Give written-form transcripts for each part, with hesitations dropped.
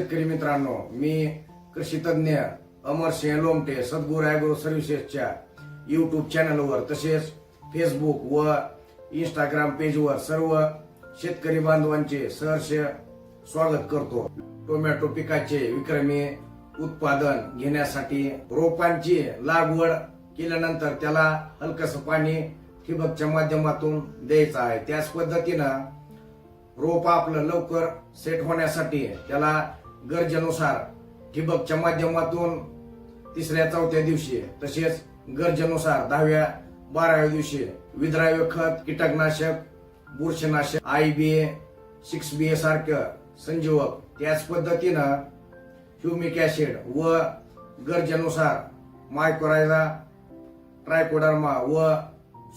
शेतकरी मित्रांनो, मी कृषी तज्ञ अमरसिंह लोमटे सद्गुरू ॲग्रो सर्व्हिसेसच्या यूट्यूब चॅनलवर तसेच फेसबुक व इंस्टाग्राम पेजवर सर्व शेतकरी बांधवांचे सहर्ष स्वागत करतो। टोमॅटो पिकाचे विक्रमी उत्पादन घेण्यासाठी रोपांची लागवड केल्यानंतर त्याला हलकस पाणी ठिबकच्या माध्यमातून द्यायचं आहे। त्याच पद्धतीनं रोप आपलं लवकर सेट होण्यासाठी त्याला गरजेनुसार ठिबकच्या माध्यमातून 3-4 दिवशी तसेच गरजेनुसार 10-12 दिवशी विद्राव्य खत, कीटकनाशक, बुरशीनाशक, IBA, 6BA सारखं संजीवक, त्याच पद्धतीनं ह्युमिक ऍसिड व गरजेनुसार मायक्रोरायझा, ट्रायकोडर्मा व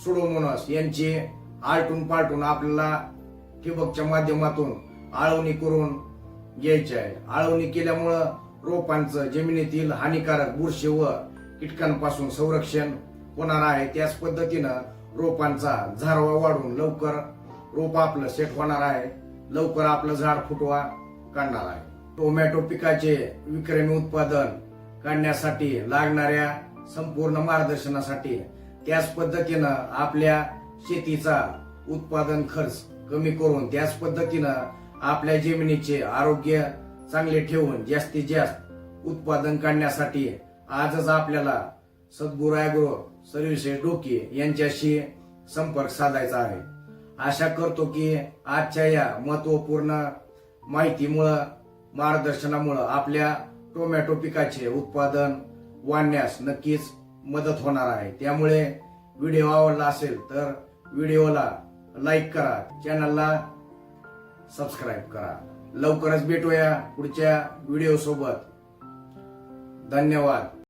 सुडोमोनास यांची आलटून पालटून आपल्याला ठिबकच्या माध्यमातून आळवणी करून घ्यायची आहे। आळवणी केल्यामुळं रोपांचं जमिनीतील हानिकारक बुरशी व कीटकांपासून संरक्षण होणार आहे। त्याच पद्धतीनं रोपांचा झारवा वाढून लवकर रोप आपलं सेट होणार आहे, लवकर आपलं झाड फुटवा काढणार आहे। टोमॅटो पिकाचे विक्रमी उत्पादन काढण्यासाठी लागणाऱ्या संपूर्ण मार्गदर्शनासाठी त्याच पद्धतीनं आपल्या शेतीचा उत्पादन खर्च कमी करून त्याच पद्धतीनं आपल्या जमिनीचे आरोग्य चांगले ठेवून जास्तीत जास्त उत्पादन काढण्यासाठी आजच आपल्याला सद्गुरू ॲग्रो सर्व्हिसेस डोकी यांच्याशी संपर्क साधायचा आहे। आशा करतो की आजच्या या महत्वपूर्ण माहितीमुळे मार्गदर्शनामुळे आपल्या टोमॅटो पिकाचे उत्पादन वाढण्यास नक्कीच मदत होणार आहे। त्यामुळे व्हिडिओ आवडला असेल तर व्हिडिओला लाईक करा, चॅनलला सबस्क्राईब करा। लवकरच भेटूया पुढच्या व्हिडिओ सोबत। धन्यवाद।